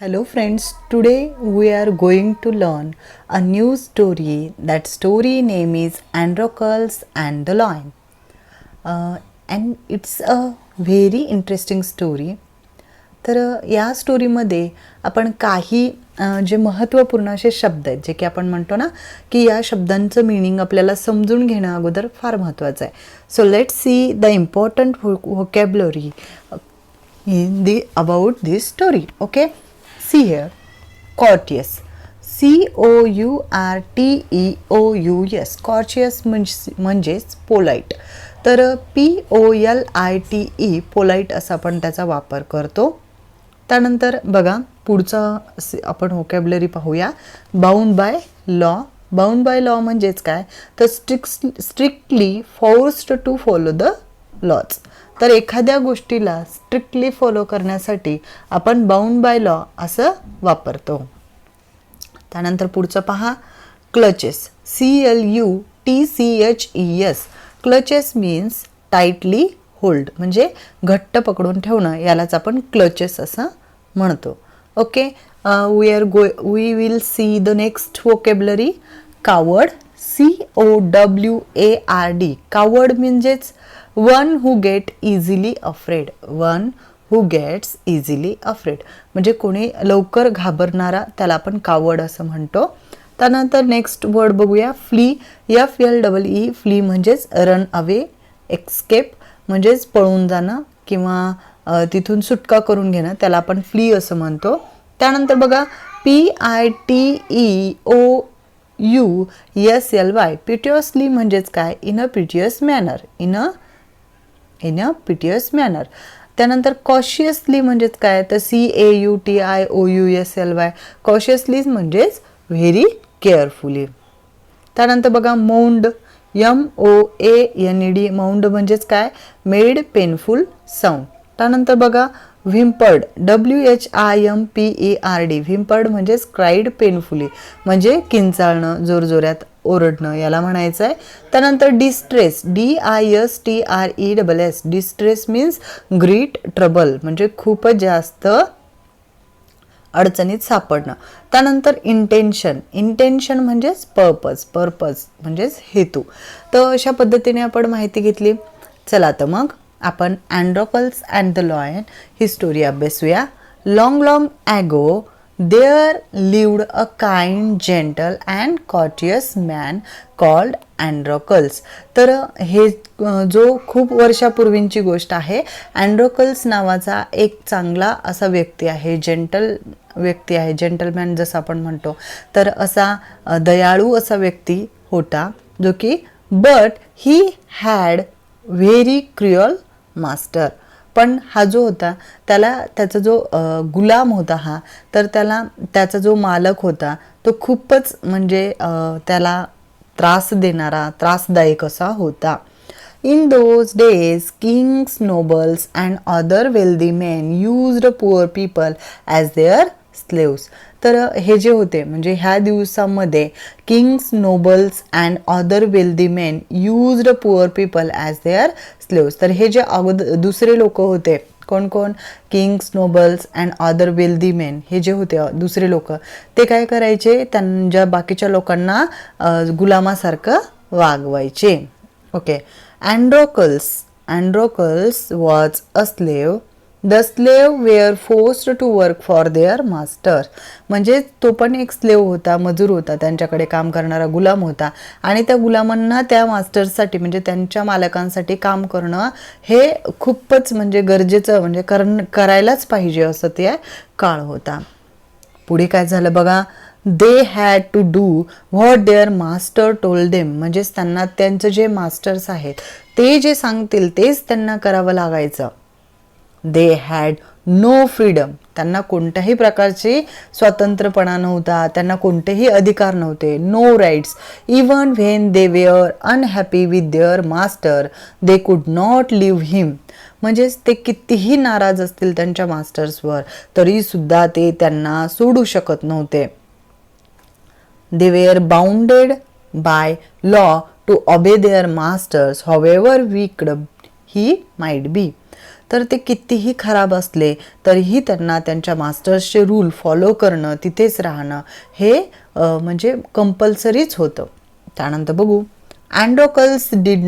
Hello friends, today we are going to learn a new story. That story name is Androcles and the Lion. And it's a very interesting story. तर या स्टोरीमध्ये आपण काही जे महत्त्वपूर्ण असे शब्द आहेत जे की आपण म्हणतो ना की या शब्दांचं मीनिंग आपल्याला समजून घेणं अगोदर फार महत्त्वाचं आहे. So let's see the important vocabulary in the about this story. Okay, see here, courteous, courteous, courteous म्हणजेच पोलाईट. तर polite पोलाईट असा आपण त्याचा वापर करतो. त्यानंतर बघा पुढचा आपण व्होकॅब्युलरी पाहूया. Bound by law. Bound by law म्हणजेच काय तर strictly forced to follow the laws. तर एखाद्या गोष्टीला स्ट्रिक्टली फॉलो करण्यासाठी आपण बाउंड बाय लॉ असं वापरतो. त्यानंतर पुढचं पहा, clutches, CLUTCHES. Clutches means tightly hold म्हणजे घट्ट पकडून ठेवणं, यालाच आपण क्लचेस असं म्हणतो. Okay, we will see the next vocabulary. Coward, COWARD. Coward म्हणजेच one who get easily afraid. One who gets easily afraid म्हणजे कोणी लवकर घाबरणारा त्याला आपण कावर्ड असं म्हणतो. त्यानंतर नेक्स्ट वर्ड बघूया, फ्ली, FLEE. फ्ली म्हणजेच रन अवे, एस्केप म्हणजेच पळून जाणं किंवा तिथून सुटका करून घेणं, त्याला आपण फ्ली असं म्हणतो. त्यानंतर बघा PITEOUSLY. पिटियसली म्हणजेच काय, in a piteous manner. In a piteous manner. त्यानंतर कॉशियसली म्हणजेच काय तर CAUTIOUSLY. कॉशियसली म्हणजेच व्हेरी केअरफुली. त्यानंतर बघा मौंड, MOANED. मौंड म्हणजेच काय, मेड पेनफुल साऊंड. त्यानंतर बघा व्हिम्पर्ड, WHIMPERD. व्हिम्पर्ड म्हणजेच क्राईड पेनफुली म्हणजे किंचाळणं, जोरजोरात ओरडणं, याला म्हणायचं आहे. त्यानंतर distress, DISTRESS. Distress means greet trouble म्हणजे खूपच जास्त अडचणीत सापडणं. त्यानंतर इंटेन्शन, इंटेन्शन म्हणजेच पर्पज म्हणजेच हेतू. तर अशा पद्धतीने आपण माहिती घेतली. चला तर मग आपण अँड्रोकल्स अँड द लॉयन ही स्टोरी अभ्यासूया. लॉंग ॲगो there lived a kind, gentle and courteous man called Androcles. तर हे जो खूप वर्षापूर्वींची गोष्ट आहे. अँड्रोकल्स नावाचा एक चांगला असा व्यक्ती आहे, जेंटल व्यक्ती आहे, जेंटलमॅन जसं आपण म्हणतो. तर असा दयाळू असा व्यक्ती होता जो की but he had very cruel master. पण हा जो होता त्याला त्याचा जो गुलाम होता हा, तर त्याला त्याचा जो मालक होता तो खूपच म्हणजे त्याला त्रास देणारा, त्रासदायक असा होता. In those days, kings, nobles and other wealthy men used poor people as their slaves. तर हे जे होते म्हणजे ह्या दिवसामध्ये Kings, nobles and other wealthy main used poor people as there slaves. तर हे जे दुसरे लोक होते, कोण कोण, Kings, nobles and other wealthy main, हे जे होते दुसरे लोक, ते काय करायचे, त्यांच्या बाकीच्या लोकांना गुलामासारखं वागवायचे. Okay, Androcles was a slave. The slave were forced to work for their master. म्हणजे तो पण एक स्लेव होता, मजूर होता, त्यांच्याकडे काम करणारा गुलाम होता. आणि त्या गुलामांना त्या मास्टरसाठी म्हणजे त्यांच्या मालकांसाठी काम करणं हे खूपच म्हणजे गरजेचं, म्हणजे करायलाच पाहिजे असं ते काळ होता. पुढे काय झालं बघा, they had to do what their master told them. म्हणजेच त्यांना त्यांचं जे मास्टर्स आहेत ते जे सांगतील तेच त्यांना करावं लागायचं. They had no freedom. त्यांना कोणत्याही प्रकारची स्वतंत्रपणा नव्हता, त्यांना कोणतेही अधिकार नव्हते. No rights. Even when they were unhappy with their master they could not leave हिम. म्हणजेच ते कितीही नाराज असतील त्यांच्या मास्टर्सवर तरी सुद्धा ते त्यांना सोडू शकत नव्हते. They were bounded by law to obey their masters, however wicked he might be. तर ते कितीही खराब असले तरीही त्यांना त्यांच्या मास्टर्सचे रूल फॉलो करणं, तिथेच राहणं हे म्हणजे कंपल्सरीच होतं. त्यानंतर बघू, Androcles did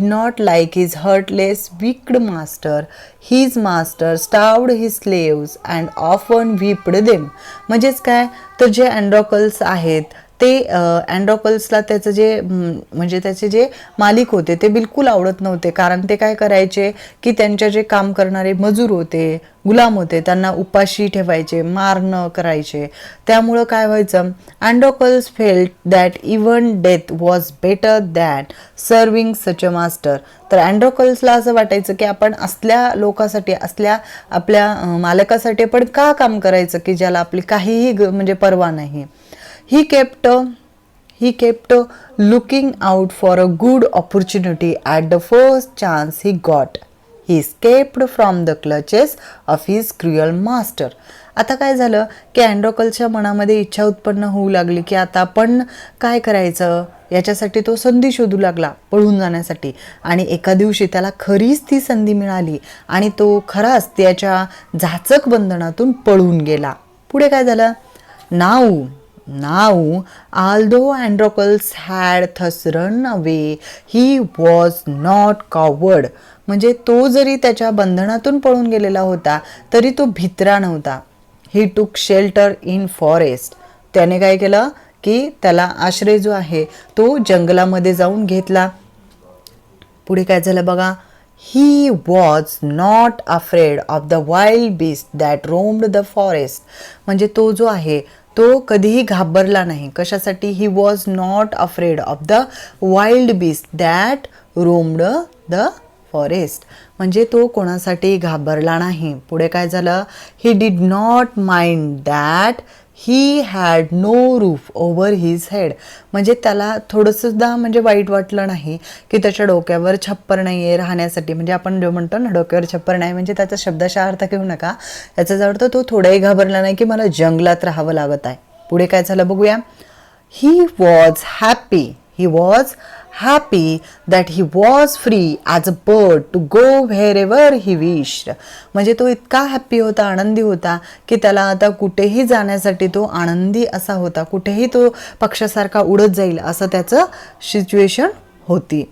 not like his heartless, wicked master. His master starved his slaves and often whipped them. म्हणजेच काय, तर जे अँड्रॉकल्स आहेत ते अँड्रॉकल्सला त्याचं जे म्हणजे त्याचे जे मालिक होते ते बिलकुल आवडत नव्हते. कारण ते काय करायचे की त्यांच्या जे काम करणारे मजूर होते, गुलाम होते, त्यांना उपाशी ठेवायचे, मारणं करायचे. त्यामुळं काय व्हायचं, Androcles felt that even death was better than serving such a master. तर अँड्रॉकल्सला असं वाटायचं की आपण असल्या लोकांसाठी, असल्या आपल्या मालकासाठी पण का काम करायचं की ज्याला आपली काहीही म्हणजे पर्वा नाही. He kept looking out for a good opportunity at the first chance he got. He escaped from the clutches of his cruel master. आता काय झालं की अँड्रॉकल्सच्या मनामध्ये इच्छा उत्पन्न होऊ लागली की आता आपण काय करायचं, याच्यासाठी तो संधी शोधू लागला पळून जाण्यासाठी. आणि एका दिवशी त्याला खरीच ती संधी मिळाली आणि तो खराच त्याच्या जाचक बंधनातून पळून गेला. पुढे काय झालं, Now, although Androcles had thus run away, he was not coward. म्हणजे तो जरी त्याच्या बंधनातून पळून गेलेला होता तरी तो भित्रा नव्हता. He took shelter in forest. त्याने काय केलं की त्याला आश्रय जो आहे तो जंगलामध्ये जाऊन घेतला. पुढे काय झालं बघा, He was not afraid of the wild beast that roamed the forest. म्हणजे तो जो आहे तो कधीही घाबरला नाही. कशासाठी, he was not afraid of the wild beast that roamed the forest. म्हणजे तो कोणासाठी घाबरला नाही. पुढे काय झालं, he did not mind that he had no roof over his head. म्हणजे त्याला थोडंसुद्धा म्हणजे वाईट वाटलं नाही की त्याच्या डोक्यावर छप्पर नाही आहे राहण्यासाठी. म्हणजे आपण जो म्हणतो ना डोक्यावर छप्पर नाही, म्हणजे त्याचा शब्दशः अर्थ घेऊ नका, याचा अर्थ तो थोडाही घाबरला नाही की मला जंगलात राहावं लागत आहे. पुढे काय झालं बघूया, he was happy that he was free as a bird to go wherever he wished. म्हणजे तो इतका हॅप्पी होता, आनंदी होता की त्याला आता कुठेही जाण्यासाठी तो आनंदी असा होता. कुठेही तो पक्षासारखा उडत जाईल असं त्याचं सिच्युएशन होती.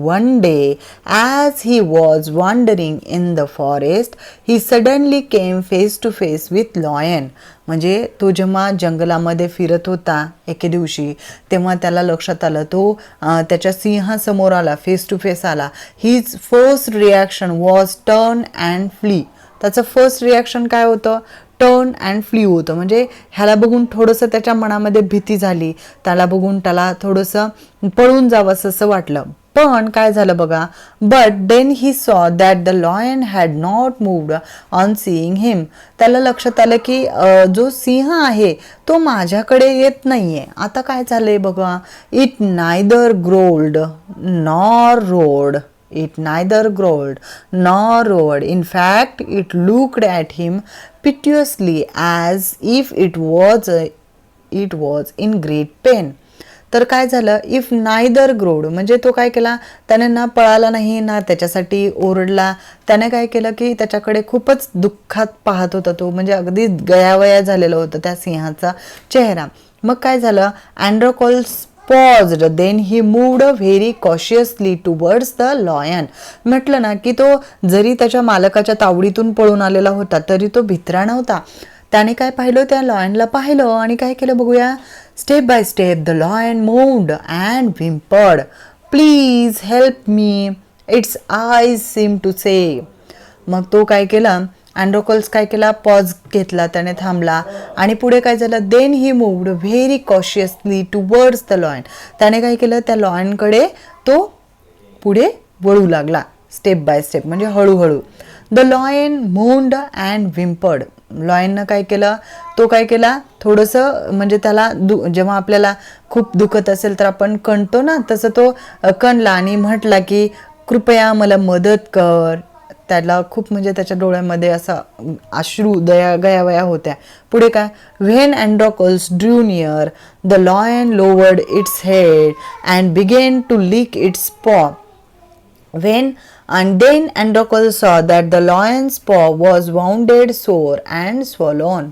One day, as he was wandering in the forest, he suddenly came face to face with lion. म्हणजे तो जेव्हा जंगलामध्ये फिरत होता एके दिवशी तेव्हा त्याला लक्षात आलं, तो त्याच्या सिंहासमोर आला, फेस टू फेस आला. His first reaction was turn and flee. त्याचं फर्स्ट रिॲक्शन काय होतं, टर्न अँड फ्ली होतं. म्हणजे ह्याला बघून थोडंसं त्याच्या मनामध्ये भीती झाली, त्याला बघून त्याला थोडंसं पळून जावंसं असं वाटलं. पण काय झालं बघा, but then he saw that the lion had not moved on seeing him. त्याला लक्षात आलं की जो सिंह आहे तो माझ्याकडे येत नाहीये. आता काय झालंय बघा, it neither growled nor road. In fact, it looked at him piteously as if it was in great pain. तर काय झालं, इफ नायदर ग्रोड म्हणजे तो काय केला, त्याने ना पळाला नाही ना त्याच्यासाठी ओरडला. त्याने काय केलं की त्याच्याकडे खूपच दुःखात पाहत होता तो, म्हणजे अगदी गयावया झालेला होता त्या सिंहाचा चेहरा. मग काय झालं, Androcles paused, then he moved very cautiously towards the lion. म्हटलं ना की तो जरी त्याच्या मालकाच्या तावडीतून पळून आलेला होता तरी तो भित्रा नव्हता. त्याने काय पाहिलं, त्या लॉयनला पाहिलं आणि काय केलं बघूया, step by step the lion moved and whimpered, please help me, its eyes seem to say. मग तो काय केला, अँड्रोकल्स काय केला, पॉज घेतला, त्याने थांबला आणि पुढे काय झालं, then he moved very cautiously towards the lion. त्याने काय केलं, त्या लॉयनकडे तो पुढे वळू लागला, स्टेप बाय स्टेप म्हणजे हळूहळू. The lion moved and whimpered. लॉयननं काय केलं, तो काय केला, थोडंसं म्हणजे त्याला जेव्हा आपल्याला खूप दुखत असेल तर आपण कणतो ना, तसं तो कणला आणि म्हटला की कृपया मला मदत कर. त्याला खूप म्हणजे त्याच्या डोळ्यामध्ये असा अश्रू गयावया होत्या. पुढे काय, when Androcles drew near the lion lowered its head and began to lick its paw. Then Andronicus saw that the lion's paw was wounded, sore and swollen.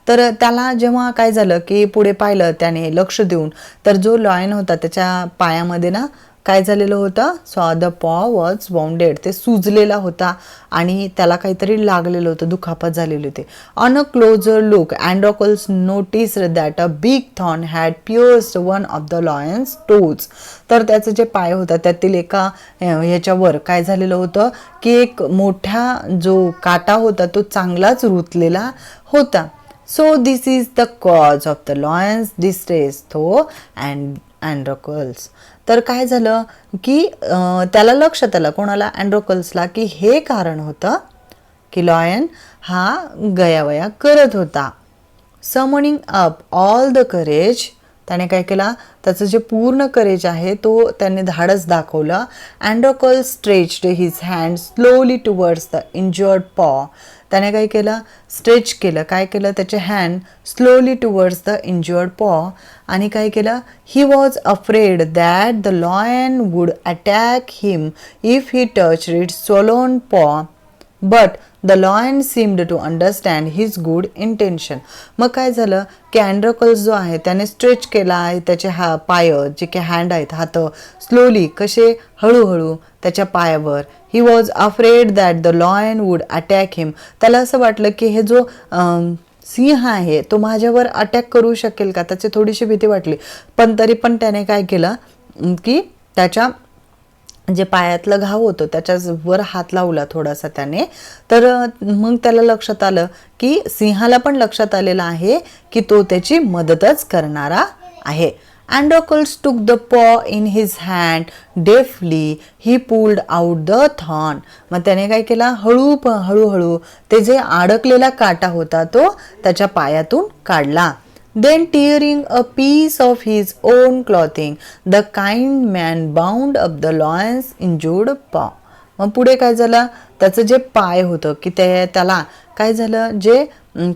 तर त्याला जेव्हा काय झालं की पुढे पाहिलं त्याने लक्ष देऊन, तर जो लॉयन होता त्याच्या पायामध्ये ना काय झालेलं होतं, सॉ द पॉ वॉज वाउंडेड, ते सुजलेला होता आणि त्याला काहीतरी लागलेलं होतं, दुखापत झालेली होती. On a closer look Androcles noticed that a big thorn had pierced one of the lion's toes. तर त्याचं जे पाय होता त्यातील एका ह्याच्यावर काय झालेलं होतं की एक मोठा जो काटा होता तो चांगलाच रुतलेला होता. So this is the cause of the Lions distress थो अँड्रोकल्स. तर काय झालं की त्याला लक्षात आलं, कोणाला, अँड्रोकल्सला, की हे कारण होतं की लॉयन हा गयावया करत होता. Summoning up all the courage, त्याने काय केला, त्याचं जे पूर्ण करेज आहे तो त्याने धाडस दाखवलं. Androcles stretched his hand slowly towards the injured paw. त्याने काय केलं, स्ट्रेच केलं, काय केलं, त्याचे hand slowly towards the injured paw. आणि काय केलं, he was afraid that the lion would attack him if he touch its swollen paw, but the lion seemed to understand his good intention. मग काय झालं की अँड्रोकल्स जो आहे त्याने स्ट्रेच केला आहे त्याचे पाय, जे काही हँड आहेत, हात, स्लोली, कसे, हळूहळू त्याच्या पायावर. He was afraid that the lion would attack him. त्याला असं वाटलं की हे जो सिंह आहे तो माझ्यावर अटॅक करू शकेल का, त्याची थोडीशी भीती वाटली. पण तरी पण त्याने काय केलं की त्याच्या जे पायातलं घाव होतं त्याच्यावर हात लावला थोडासा त्याने. तर मग त्याला लक्षात आलं की सिंहाला पण लक्षात आलेलं आहे की तो त्याची मदतच करणारा आहे. Androcles took the paw in his hand. Deftly he pulled out the thorn. मग त्याने काय केला, हळूहळू ते जे अडकलेला काटा होता तो त्याच्या पायातून काढला. Then tearing a piece of his own clothing, the kind man bound up the lion's injured paw. मग पुढे काय झालं, त्याचं जे पाय होतं की त्याला काय झालं, जे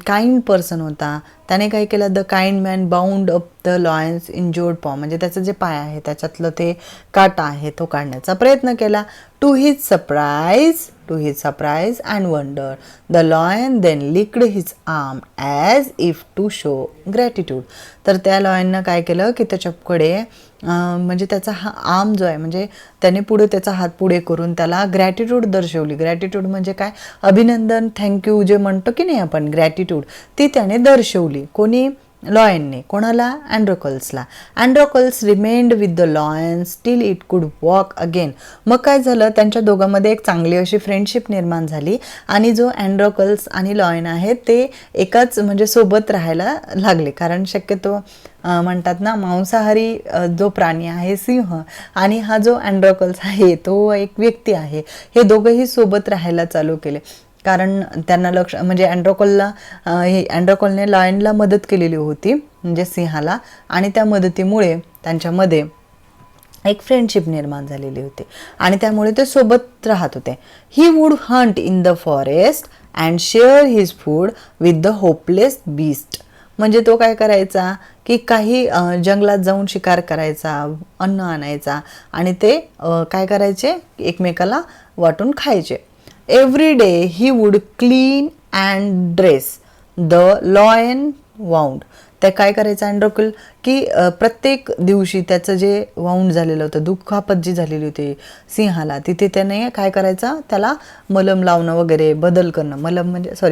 काइंड पर्सन होता त्याने काय केलं, the kind man bound up the Lions injured पॉ, म्हणजे त्याचं जे पाय आहे त्याच्यातलं ते काटा आहे तो काढण्याचा प्रयत्न केला. To his surprise and wonder the lion then licked his arm as if to show gratitude. तर त्या लॉयननं काय केलं की त्याच्याकडे म्हणजे त्याचा हा आर्म जो आहे, म्हणजे त्याने पुढे त्याचा हात पुढे करून त्याला ग्रॅटिट्यूड दर्शवली. ग्रॅटिट्यूड म्हणजे काय, अभिनंदन, थँक्यू जे म्हणतो की नाही आपण, ग्रॅटिट्यूड, ती त्याने दर्शवली. कोणी, लॉयनने. कोणाला, अँड्रोकल्सला. Androcles remained with the lion still it could walk again. मग काय झालं, त्यांच्या दोघांमध्ये एक चांगली अशी फ्रेंडशिप निर्माण झाली आणि जो अँड्रोकल्स आणि लॉयन आहे ते एकाच म्हणजे सोबत राहायला लागले. कारण शक्यतो म्हणतात ना, मांसाहारी जो प्राणी आहे सिंह आणि हा जो अँड्रोकल्स आहे तो एक व्यक्ती आहे, हे दोघंही सोबत राहायला चालू केले. कारण त्यांना म्हणजे अँड्रोकलने लॉयनला मदत केलेली होती, म्हणजे सिंहाला, आणि त्या मदतीमुळे त्यांच्यामध्ये एक फ्रेंडशिप निर्माण झालेली होती आणि त्यामुळे ते सोबत राहत होते. He would Hunt in the forest and share his food with the hopeless beast. म्हणजे तो काय करायचा की काही जंगलात जाऊन शिकार करायचा, अन्न आणायचा आणि ते काय करायचे, एकमेकाला वाटून खायचे. Every day he would clean and dress the lion wound. ते काय करायचं अँड्रोकल की प्रत्येक दिवशी त्याचं जे वाउंड झालेलं होतं, दुखापत जी झालेली होती सिंहाला, तिथे त्याने काय करायचं, त्याला मलम लावणं वगैरे, बदल करणं,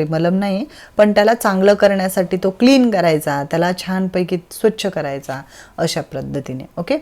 मलम नाही पण त्याला चांगलं करण्यासाठी तो क्लीन करायचा, त्याला छानपैकी स्वच्छ करायचा, अशा पद्धतीने. Okay.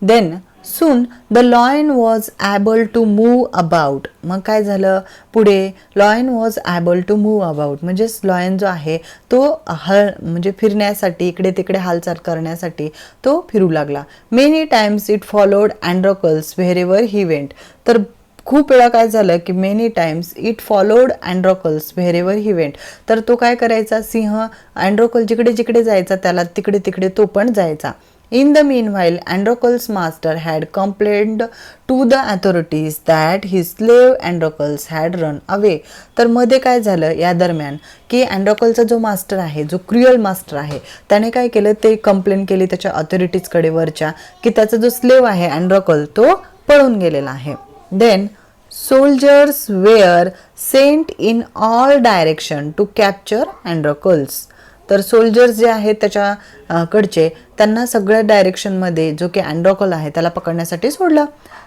Then soon the lion was able to move about. मग काय झालं पुढे, lion was able to move about, म्हणजेच लॉयन जो आहे तो म्हणजे फिरण्यासाठी, इकडे तिकडे हालचाल करण्यासाठी तो फिरू लागला. Many times it followed Androcles wherever he went. तर खूप वेळा काय झालं की many times it followed Androcles wherever he went. तर तो काय करायचा, सिंह अँड्रोकल जिकडे जिकडे जायचा त्याला तिकडे तिकडे तो पण जायचा. In the meanwhile, Androcles' master had complained to the authorities that his slave Androcles had run away. तर मध्ये काय झालं या दरम्यान की अँड्रोकलचा जो मास्टर आहे, जो क्रुअल मास्टर आहे, त्याने काय केलं, ते कंप्लेंट केली त्याच्या ऑथॉरिटीजकडे वरच्या की त्याचा जो स्लेव आहे अँड्रोकल तो पळून गेलेला आहे. Then soldiers were sent in all direction to capture Androcles. तर सोल्जर्स जे आहेत त्याच्या कडचे त्यांना सगळ्या डायरेक्शनमध्ये जो की अँड्रोकल आहे त्याला पकडण्यासाठी सोडलं.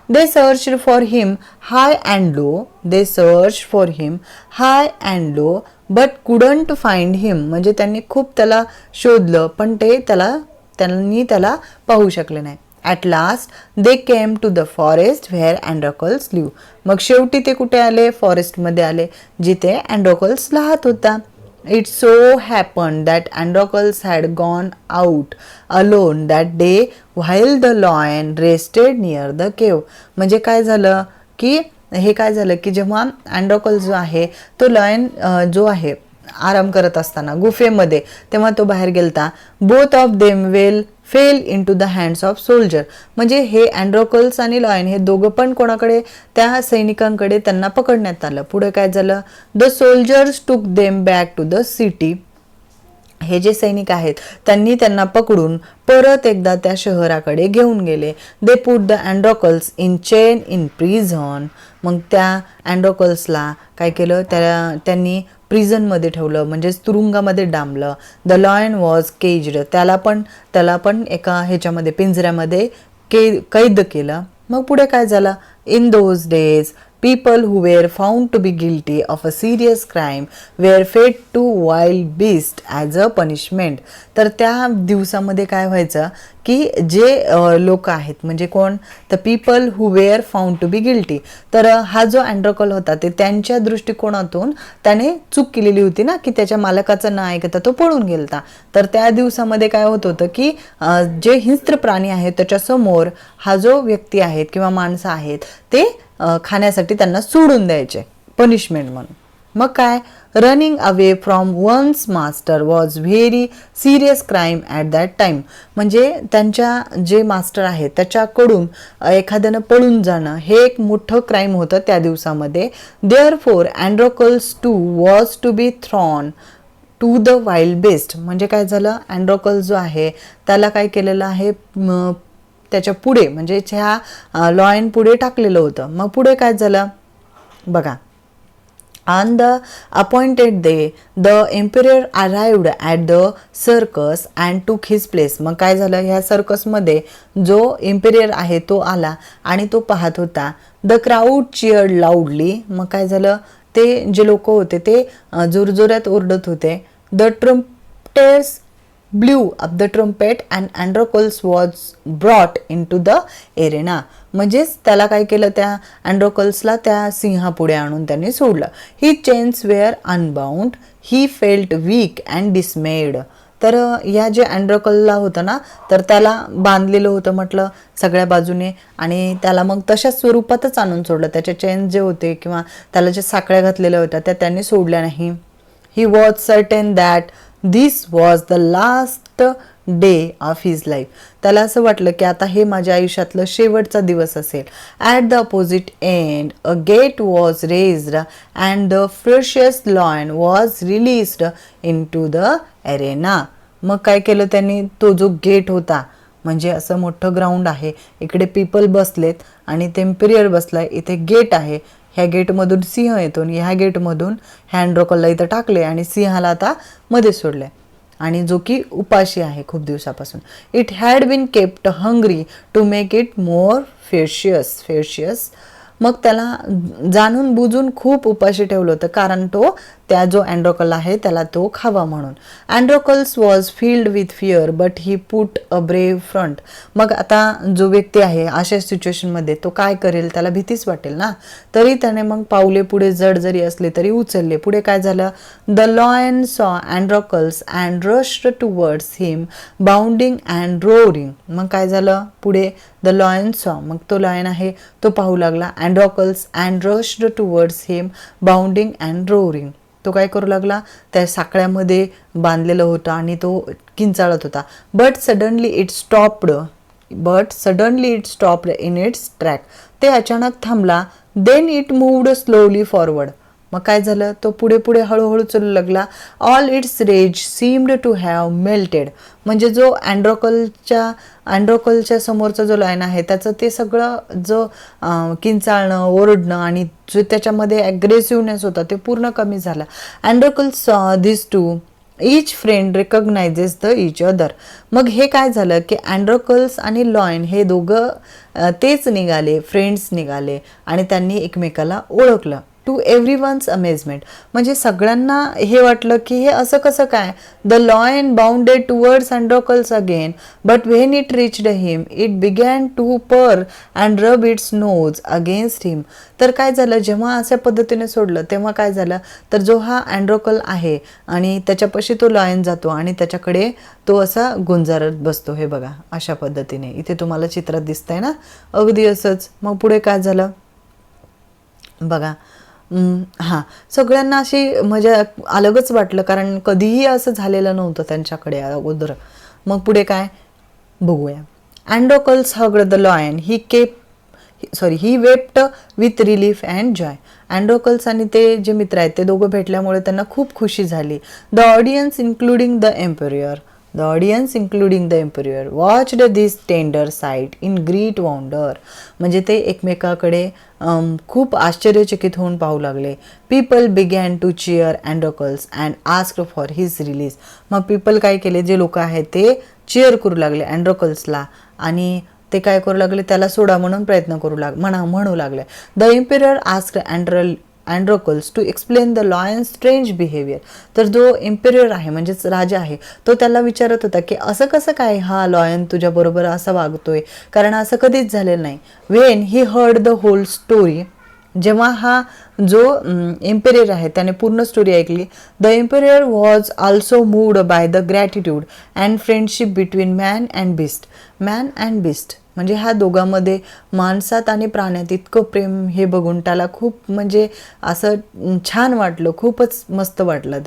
They search for him high and low, they search for him high and low but couldn't find him. म्हणजे त्यांनी खूप त्याला शोधलं पण त्यांनी त्याला पाहू शकले नाही. At last they came to the forest where Androcles live. मग शेवटी ते कुठे आले? फॉरेस्टमध्ये आले जिथे अँड्रोकल्स राहत होता. It so happened that Androcles had gone out alone that day while the lion rested near the cave. म्हणजे काय झालं की जेव्हा अँड्रोकल जो आहे तो लायन जो आहे आराम करत असताना गुफेमध्ये तेव्हा तो बाहेर गेलता. Both of them fell into the hands of soldier. म्हणजे हे अँड्रोकल्स आणि लॉयन हे दोघं पण कोणाकडे? त्या सैनिकांकडे त्यांना पकडण्यात आलं. पुढे काय झालं? The soldiers took them back to the city. हे जे सैनिक आहेत त्यांनी त्यांना पकडून परत एकदा त्या शहराकडे घेऊन गेले. They put the Androcles in chain in prison. मग त्या अँड्रोकल्सला काय केलं? त्यांनी प्रिझनमध्ये ठेवलं म्हणजे तुरुंगामध्ये डांबलं. The lion was caged. त्याला पण एका ह्याच्यामध्ये पिंजऱ्यामध्ये कैद केलं. मग पुढे काय झालं? In those days people who were found to be guilty of a serious crime were fed to wild beasts as a punishment. तर त्या दिवसामध्ये काय व्हायचं की जे लोक आहेत म्हणजे कोण? The people who were found to be guilty. तर हा जो अँड्रोकल होता ते त्यांच्या दृष्टिकोनातून त्याने चूक केलेली होती ना की त्याच्या मालकाचं न ऐकता तो पळून गेलता. तर त्या दिवसामध्ये काय होत होतं की जे हिंस्त्र प्राणी आहेत त्याच्यासमोर हा जो व्यक्ती आहेत किंवा माणसं आहेत ते खाण्यासाठी त्यांना सोडून द्यायचे पनिशमेंट म्हणून. मग काय? Running away from one's master was very serious crime at that time. म्हणजे त्यांच्या जे मास्टर आहेत त्याच्याकडून एखाद्यानं पळून जाणं हे एक मोठं क्राईम होतं त्या दिवसामध्ये. Therefore Androcles too was to be thrown to the wild beast. म्हणजे काय झालं? अँड्रोकल जो आहे त्याला काय केलेलं आहे? त्याच्या पुढे म्हणजे ह्या लॉयन पुढे टाकलेलं होतं. मग पुढे काय झालं बघा. On the appointed day the emperor arrived at the circus and took his place. मग काय झालं? ह्या सर्कसमध्ये जो एम्पिरियर आहे तो आला आणि तो पाहत होता. The crowd cheered loudly. मग काय झालं? ते जे लोक होते ते जोरजोरात ओरडत होते. The trumpeters blew up the trumpet and Androcles was brought into the arena. म्हणजेच त्याला काय केलं? त्या अँड्रोकल्सला त्या सिंहापुढे आणून त्यांनी सोडलं. He chains were unbound he felt weak and dismayed. तर या जे अँड्रोकलला होतं ना तर त्याला बांधलेलं होतं म्हटलं सगळ्या बाजूने आणि त्याला मग तशाच स्वरूपातच आणून सोडलं. त्याचे चेन्स जे होते किंवा त्याला जे साखळ्या घातलेल्या होत्या त्या त्यांनी सोडल्या नाही. He was certain that this was the last day of his life. त्याला असं वाटलं की आता हे माझ्या आयुष्यातलं शेवटचा दिवस असेल. At the opposite end a gate was raised and the ferocious lion was released into the arena. मग काय केलं त्यांनी? तो जो गेट होता म्हणजे असं मोठं ग्राउंड आहे, इकडे पीपल बसलेत आणि टेम्परियर बसलाय, इथे गेट आहे. ह्या गेटमधून सिंह येतो आणि ह्या गेटमधून ह्या अँड्रोकलला इथं टाकले आणि सिंहाला आता मध्ये सोडले आणि जो की उपाशी आहे खूप दिवसापासून. It had been kept hungry to make it more ferocious. मग त्याला जाणून बुजून खूप उपाशी ठेवलं होतं कारण तो त्या जो अँड्रोकल आहे त्याला तो खावा म्हणून. Androcles was filled with fear but he put a brave front. मग आता जो व्यक्ती आहे अशा सिच्युएशनमध्ये तो काय करेल? त्याला भीतीच वाटेल ना. तरी त्याने मग पावले पुढे जड जरी असले तरी उचलले. पुढे काय झालं? The lion saw Androcles and rushed towards him bounding and roaring. मग काय झालं पुढे? द लॉयन सॉ, मग तो लॉयन आहे तो पाहू लागला. Androcles and rushed towards him bounding and roaring. तो काय करू लागला? त्या साखळ्यामध्ये बांधलेलं होतं आणि तो किंचाळत होता. But suddenly it stopped in its track. ते अचानक थांबला. Then it moved slowly forward. मग काय झालं, तो पुढे पुढे हळूहळू चालू लागला. All its rage seemed to have melted. म्हणजे जो अँड्रोकलच्या समोरचा जो लाईन आहे त्याचं ते सगळं जो किंचाळणं, ओरडणं आणि जो त्याच्यामध्ये ॲग्रेसिव्हनेस होता ते पूर्ण कमी झाला. Androcles saw this two each friend recognizes the each other. मग हे काय झालं की अँड्रोकल्स आणि लॉयन हे दोघं तेच निघाले, फ्रेंड्स निघाले आणि त्यांनी एकमेकाला ओळखलं. To everyone's amazement. म्हणजे सगळ्यांना हे वाटलं की हे असं कसं काय. The lion bounded towards Androcles again, but when it reached him it began to purr and rub its nose against him. तर काय झालं, जेव्हा अशा पद्धतीने सोडलं तेव्हा काय झालं, तर जो हा अँड्रोकल आहे आणि त्याच्यापाशी तो लॉयन जातो आणि त्याच्याकडे तो असा गुंजारत बसतो. हे बघा अशा पद्धतीने इथे तुम्हाला चित्रात दिसतंय ना, अगदी असंच. मग पुढे काय झालं बघा. हां, सगळ्यांना अशी म्हणजे अलगच वाटलं, कारण कधीही असं झालेलं नव्हतं त्यांच्याकडे अगोदर. मग पुढे काय बघूया. Androcles hugged the lion, he wept with relief and joy. Androcles आणि ते जे मित्र आहेत ते दोघं भेटल्यामुळे त्यांना खूप खुशी झाली. The audience including the emperor watched this tender sight in great wonder. म्हणजे ते एकमेकाकडे खूप आश्चर्यचकित होऊन पाहू लागले. People began to cheer Androcles and asked for his release. मग पीपल काय केले, जे लोक आहेत ते चिअर करू लागले अँड्रोकल्सला आणि ते काय करू लागले, त्याला सोडा म्हणून प्रयत्न म्हणू लागले. The emperor asked Androcles to explain the lion strange behaviour. तर जो एम्पेरर आहे म्हणजेच राजा आहे तो त्याला विचारत होता की असं कसं काय हा लॉयन तुझ्याबरोबर असा वागतोय, कारण असं कधीच झालेलं नाही. When he heard the whole story. जेव्हा हा जो एम्पेरियर आहे त्याने पूर्ण स्टोरी ऐकली. The emperor was also moved by the gratitude and friendship between man and beast. म्हणजे ह्या दोघांमध्ये माणसात आणि प्राण्यात इतकं प्रेम हे बघून त्याला खूप म्हणजे असं छान वाटलं, खूपच मस्त वाटलं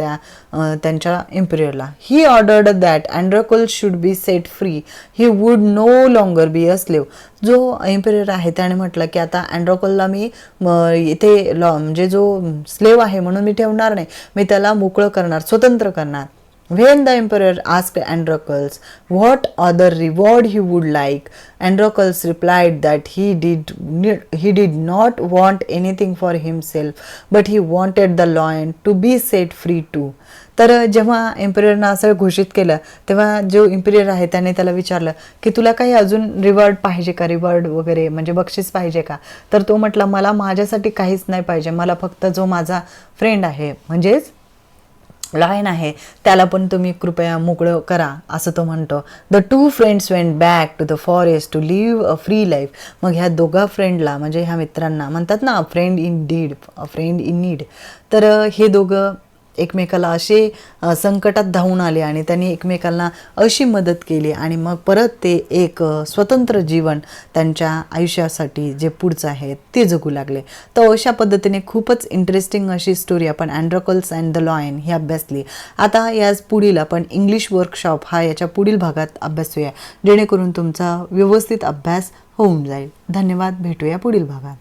त्यांच्या एम्पेरियरला. He ordered that Androcles should be set free, he would no longer be a slave. जो एम्पेरियर आहे त्याने म्हटलं की आता अँड्रोकलला मी इथे म्हणजे जो स्लेव आहे म्हणून मी ठेवणार नाही, मी त्याला मोकळं करणार, स्वतंत्र करणार. When the emperor asked Androcles what other reward he would like, Androcles replied that he did not want anything for himself, but he wanted the lion to be set free too. तर जेव्हा एम्पेरियरनं असं घोषित केलं तेव्हा जो emperor आहे त्याने त्याला विचारलं की तुला काही अजून रिवॉर्ड पाहिजे का, रिवॉर्ड वगैरे म्हणजे बक्षीस पाहिजे का. तर तो म्हटला मला माझ्यासाठी काहीच नाही पाहिजे, मला फक्त जो माझा फ्रेंड आहे म्हणजेच लॉयन आहे त्याला पण तुम्ही कृपया मोकळं करा, असं तो म्हणतो. The two friends went back to the forest to live a free life. मग ह्या दोघा फ्रेंडला म्हणजे ह्या मित्रांना म्हणतात ना फ्रेंड इन नीड. तर हे दोघं एकमेकाला असे संकटात धावून आले आणि त्यांनी एकमेकांना अशी मदत केली आणि मग परत ते एक स्वतंत्र जीवन त्यांच्या आयुष्यासाठी जे पुढचं आहे ते जगू लागले. तर अशा पद्धतीने खूपच इंटरेस्टिंग अशी स्टोरी आपण अँड्रोकल्स अँड द लॉयन ही अभ्यासली. आता याच पुढील आपण इंग्लिश वर्कशॉप हा याच्या पुढील भागात अभ्यासूया, जेणेकरून तुमचा व्यवस्थित अभ्यास होऊन जाईल. धन्यवाद. भेटूया पुढील भागात.